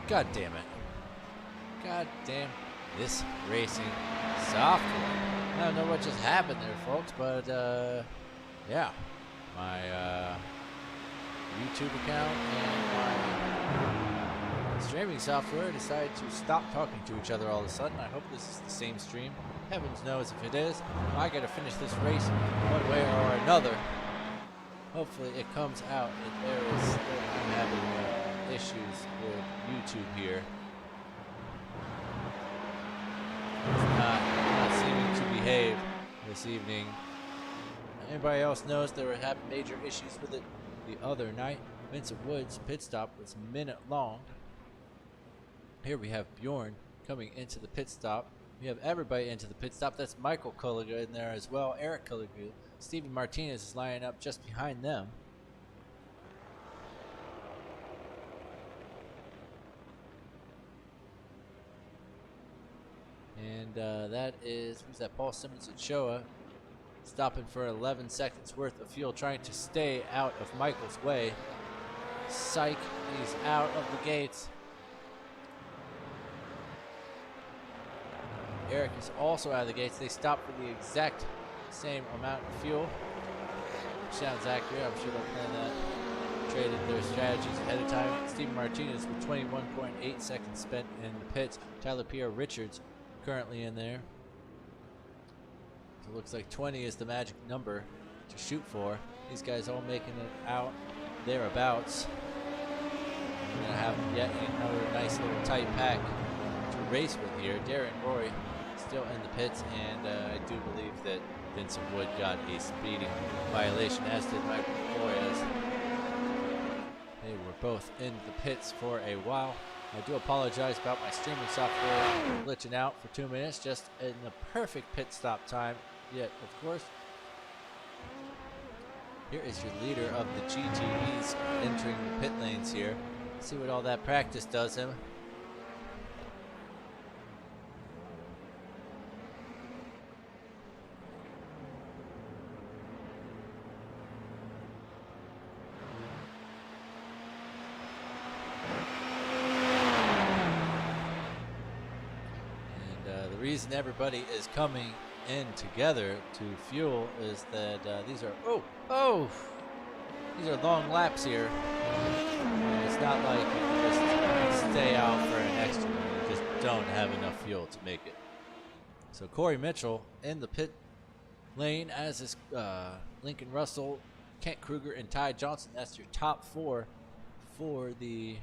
God damn it. God damn this racing software. I don't know what just happened there, folks, but yeah. My YouTube account and my streaming software decided to stop talking to each other all of a sudden. I hope this is the same stream. Heavens knows if it is. I gotta finish this race one way or another. Hopefully it comes out. I'm having issues with YouTube here. It's not seeming to behave this evening. Anybody else knows they were having major issues with it the other night? Vincent Woods' pit stop was a minute long. Here we have Bjorn coming into the pit stop. We have everybody into the pit stop. That's Michael Kulliga in there as well. Eric Kulliga. Steven Martinez is lining up just behind them. And that is, who's that? Paul Simmons at Showa. Stopping for 11 seconds worth of fuel, trying to stay out of Michael's way. Psych, he's out of the gates. Eric is also out of the gates. They stopped for the exact same amount of fuel. Sounds accurate. I'm sure they'll plan that. Traded their strategies ahead of time. Steven Martinez with 21.8 seconds spent in the pits. Tyler Pierre Richards currently in there. So it looks like 20 is the magic number to shoot for. These guys all making it out thereabouts. We're going to have yet another nice little tight pack to race with here. Darren Roy still in the pits, and I do believe that Vincent Wood got a speeding violation, as did Michael Flores. They were both in the pits for a while. I do apologize about my streaming software glitching out for 2 minutes, just in the perfect pit stop time. Yet, of course, here is your leader of the GTEs entering the pit lanes here. Let's see what all that practice does him. The reason everybody is coming in together to fuel is that these are these are long laps here. And it's not like you can just stay out for an extra one. You just don't have enough fuel to make it. So Corey Mitchell in the pit lane, as is Lincoln Russell, Kent Kruger, and Ty Johnson. That's your top four for the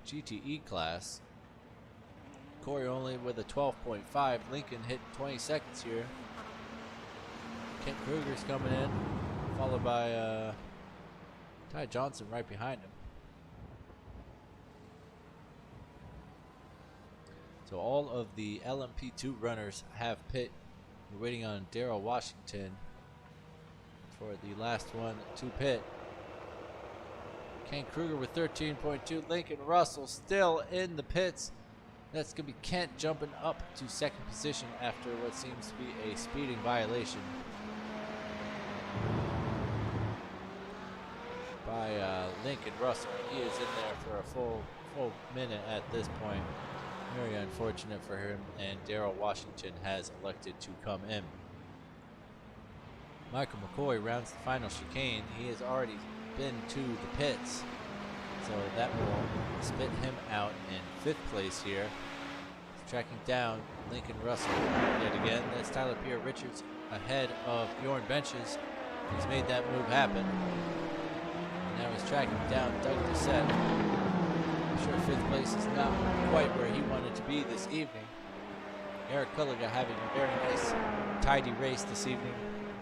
GTE class. Corey only with a 12.5. Lincoln hit 20 seconds here. Kent Kruger's coming in, followed by Ty Johnson right behind him. So all of the LMP2 runners have pit. We're waiting on Darrell Washington for the last one to pit. Kent Kruger with 13.2. Lincoln Russell still in the pits. That's going to be Kent jumping up to second position after what seems to be a speeding violation by Lincoln Russell. He is in there for a full minute at this point. Very unfortunate for him, and Darrell Washington has elected to come in. Michael McCoy rounds the final chicane. He has already been to the pits, so that will spit him out in 5th place here. Tracking down Lincoln Russell yet again. That's Tyler Pierre Richards ahead of Bjorn Benches. He's made that move happen. And now he's tracking down Doug Doucette. I'm sure 5th place is not quite where he wanted to be this evening. Eric Kulliga having a very nice, tidy race this evening,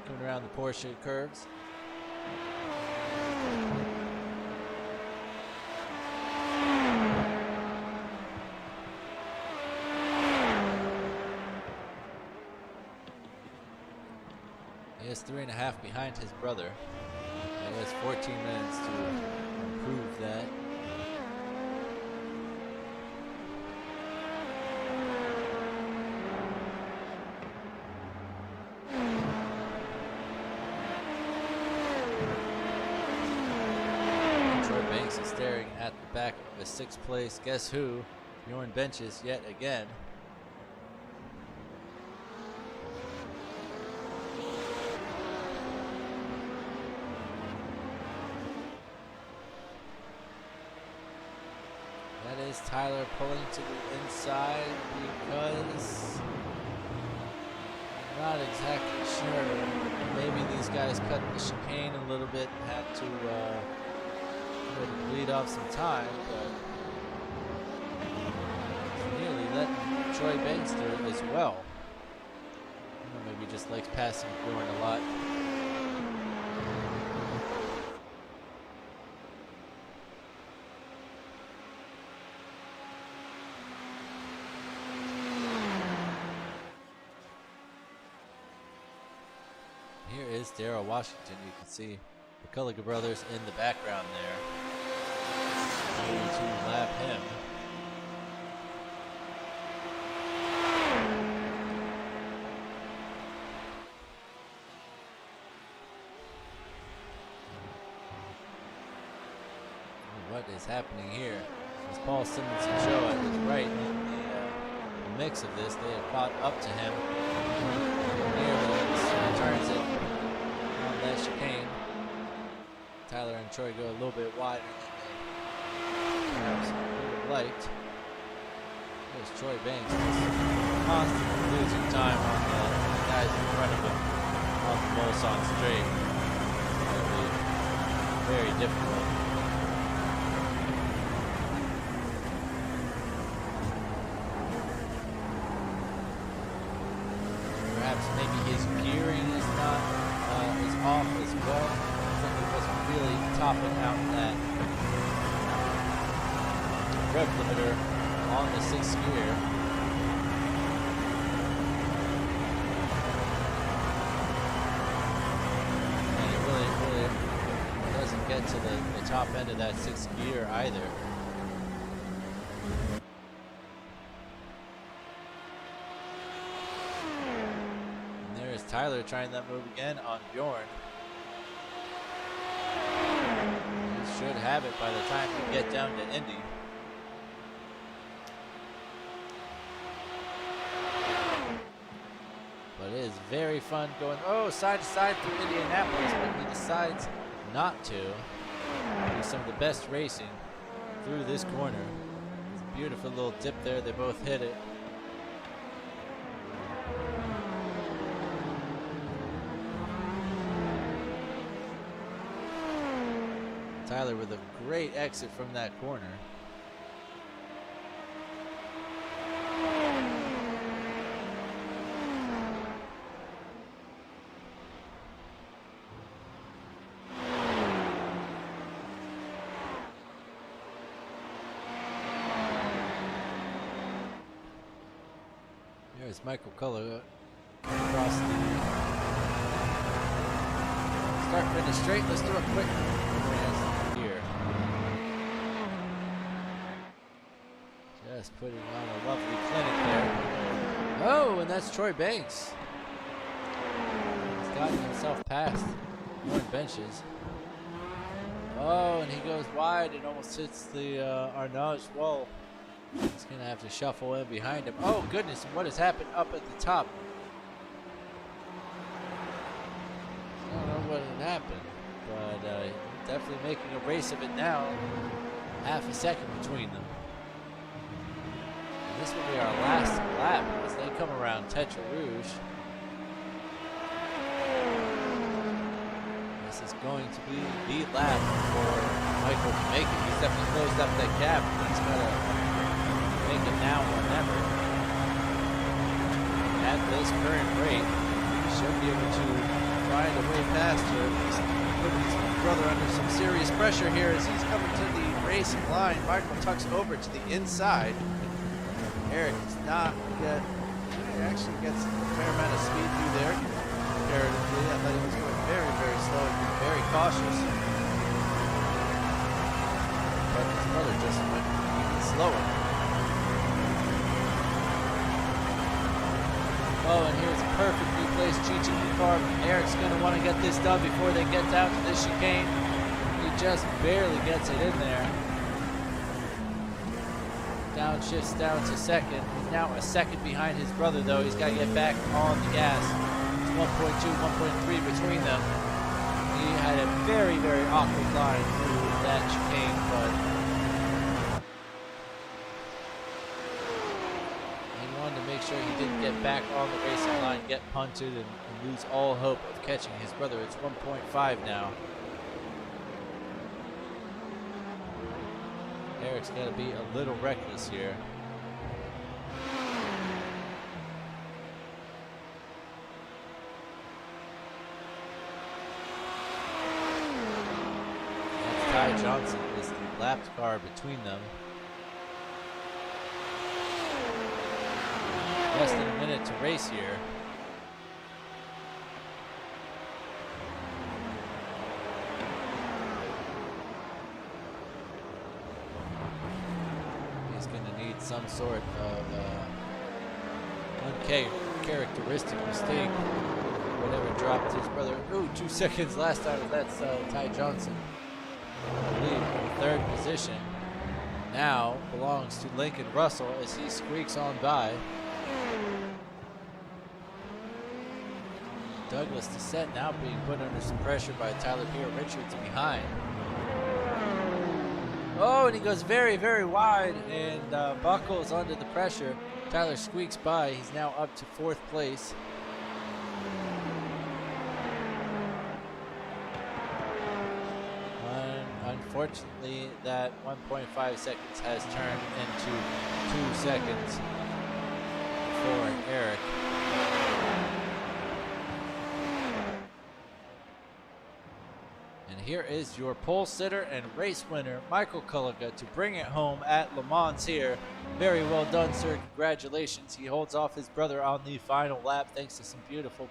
coming around the Porsche curves. He has 3.5 behind his brother. He has 14 minutes to improve that. Troy Banks is staring at the back a 6th place. Guess who? Bjorn benches yet again. That is Tyler pulling to the inside because I'm not exactly sure. Maybe these guys cut the chicane a little bit and had to bleed off some time, but nearly letting Troy Banks do it as well. I don't know, maybe he just likes passing Bjorn a lot. Here is Darrell Washington. You can see the Culligan brothers in the background there. Going to lap him. What is happening here? As Paul Simmons and Joa is right in the mix of this. They have caught up to him. Nearly turns it on that chicane. Tyler and Troy go a little bit wider than they perhaps would have liked. There's Troy Banks constantly losing time on the guys in front of him on the Mulsanne straight. It's going to be very difficult. Perhaps maybe his gearing is not is off as well. I think he wasn't really topping out that rev limiter on the 6th gear. And it really doesn't get to the top end of that 6th gear either. Tyler trying that move again on Bjorn. He should have it by the time we get down to Indy. But it is very fun going side to side through Indianapolis, but he decides not to. Do some of the best racing through this corner. It's a beautiful little dip there. They both hit it. Tyler with a great exit from that corner. There's Michael Culligan across the start finish straight. Let's do a quick here. Just putting on a lovely clinic there. Oh, and that's Troy Banks. He's gotten himself past one benches. Oh, and he goes wide and almost hits the Arnage wall. He's going to have to shuffle in behind him. Oh, goodness, what has happened up at the top? I don't know what had happened, but definitely making a race of it now. Half a second between them. And this will be our last lap as they come around Tetra Rouge. This is going to be the lap for Michael to make it. He's definitely closed up that gap. He's got to make it now or never. At this current rate, he should be able to find a way past her. He's putting his brother under some serious pressure here as he's coming to the racing line. Michael tucks over to the inside. Eric does not get, he actually gets a fair amount of speed through there. Comparatively, I thought he was going very, very slow and very cautious. But his brother just went even slower. Oh, and here's a perfectly placed GTE car. Eric's going to want to get this done before they get down to this chicane. He just barely gets it in there. Downshifts down to second. He's now a second behind his brother, though. He's got to get back on the gas. It's 1.2, 1.3 between them. He had a very, very awkward line through that chicane, but he wanted to make sure he didn't get back on the racing line, get punted, and lose all hope of catching his brother. It's 1.5 now. Eric's got to be a little reckless here. That's Ty Johnson is the lapped car between them. Less than a minute to race here. Some sort of uncharacteristic mistake. Whatever dropped his brother. Ooh, 2 seconds last time. That's Ty Johnson. I believe in third position. Now belongs to Lincoln Russell as he squeaks on by. Douglas Dissett now being put under some pressure by Tyler Pierre-Richards behind. Oh, and he goes very, very wide and buckles under the pressure. Tyler squeaks by. He's now up to 4th place. Unfortunately, that 1.5 seconds has turned into 2 seconds for Eric. Here is your pole sitter and race winner, Michael Kulliga, to bring it home at Le Mans here. Very well done, sir. Congratulations. He holds off his brother on the final lap thanks to some beautifully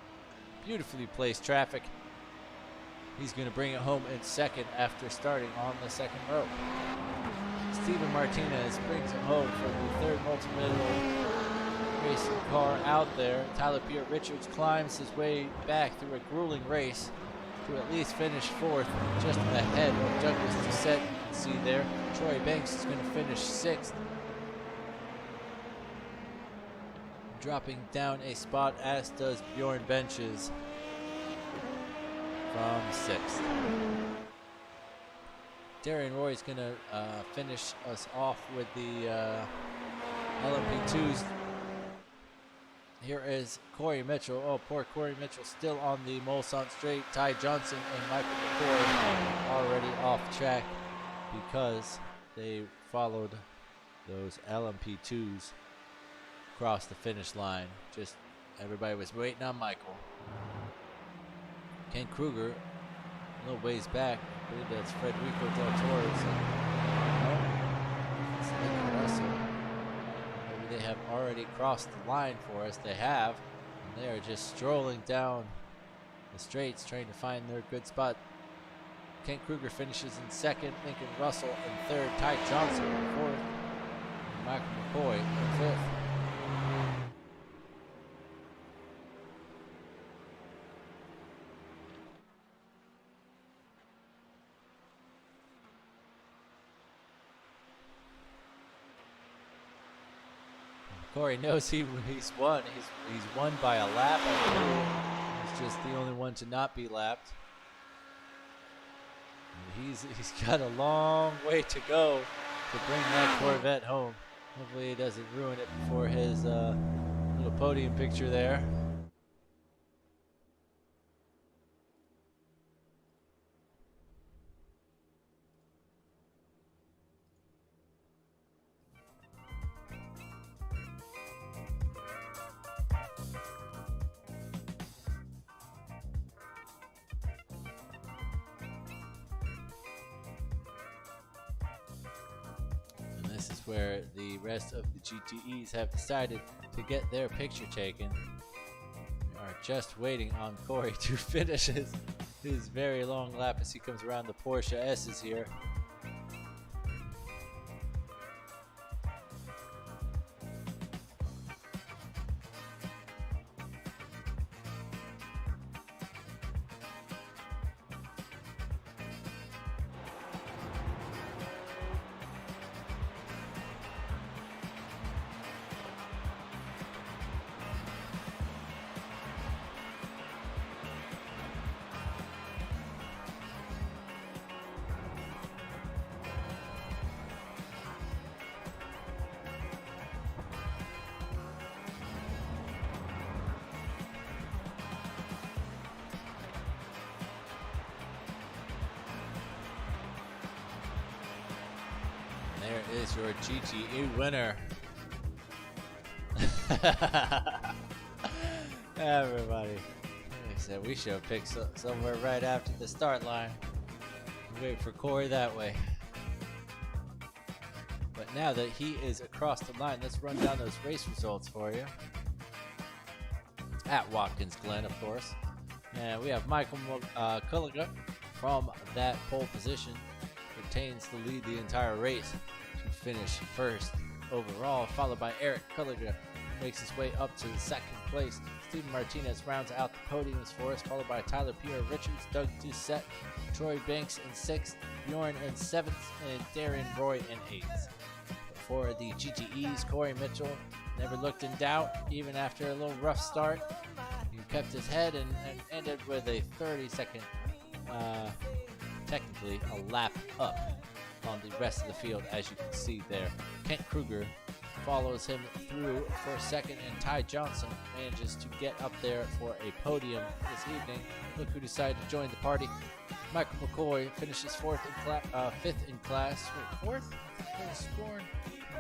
placed traffic. He's going to bring it home in second after starting on the second row. Steven Martinez brings it home for the third multi-medal racing car out there. Tyler Pierre-Richards climbs his way back through a grueling race to at least finish 4th, just ahead of Douglas Dissett. You can see there. Troy Banks is going to finish 6th, dropping down a spot, as does Bjorn Benches from 6th. Darian Roy is going to finish us off with the LMP2s. Here is Corey Mitchell. Oh, poor Corey Mitchell still on the Mulsanne straight. Ty Johnson and Michael McCoy already off track because they followed those LMP2s across the finish line. Just everybody was waiting on Michael. Ken Kruger, a little ways back. I believe that's Federico Del Torres. It's Lincoln Russell. They have already crossed the line for us. They have. And they are just strolling down the straights trying to find their good spot. Kent Kruger finishes in second. Lincoln Russell in third. Ty Johnson in fourth. And Michael McCoy in fifth. Corey knows he's won. He's won by a lap. He's just the only one to not be lapped. And he's got a long way to go to bring that Corvette home. Hopefully he doesn't ruin it before his little podium picture there. This is where the rest of the GTEs have decided to get their picture taken. We are just waiting on Corey to finish his very long lap as he comes around the Porsche S's here. there is your GTE winner. Everybody. Like I said, we should have picked somewhere right after the start line. Wait for Corey that way. But now that he is across the line, let's run down those race results for you. At Watkins Glen, of course. And we have Michael Kulliger from that pole position. Retains the lead the entire race to finish first overall, followed by Eric Kulliger. Makes his way up to the second place. Steven Martinez rounds out the podiums for us, followed by Tyler Pierre Richards, Doug Doucette, Troy Banks in 6th, Bjorn in 7th, and Darren Roy in 8th. For the GTEs, Corey Mitchell never looked in doubt, even after a little rough start. He kept his head and ended with a 30-second, technically a lap up on the rest of the field, as you can see there. Kent Kruger follows him through for second, and Ty Johnson manages to get up there for a podium this evening. Look who decided to join the party. Michael McCoy finishes fifth in class. Wait, fourth? Scoring?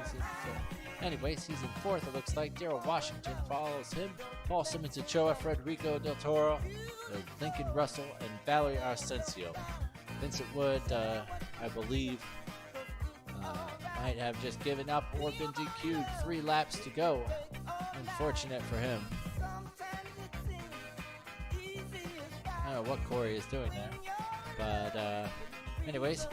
He's in fifth. Anyways, he's in fourth, it looks like. Daryl Washington follows him. Paul Simmons Ochoa, Federico Del Toro, Lincoln Russell, and Valerie Arsencio. Vincent Wood, I believe, might have just given up or been DQ'd. 3 laps to go. Unfortunate for him. I don't know what Corey is doing there. But anyways,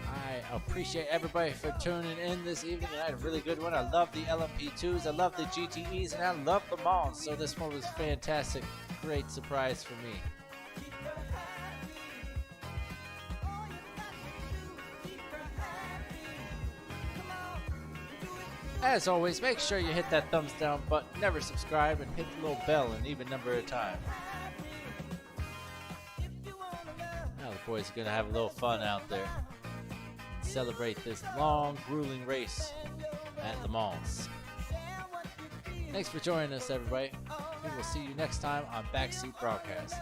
I appreciate everybody for tuning in this evening. I had a really good one. I love the LMP2s, I love the GTEs, and I love the Mons. So this one was fantastic. Great surprise for me. As always, make sure you hit that thumbs down button, never subscribe, and hit the little bell an even number of times. Now the boys are going to have a little fun out there. Celebrate this long, grueling race at Le Mans. Thanks for joining us, everybody. We will see you next time on Backseat Broadcast.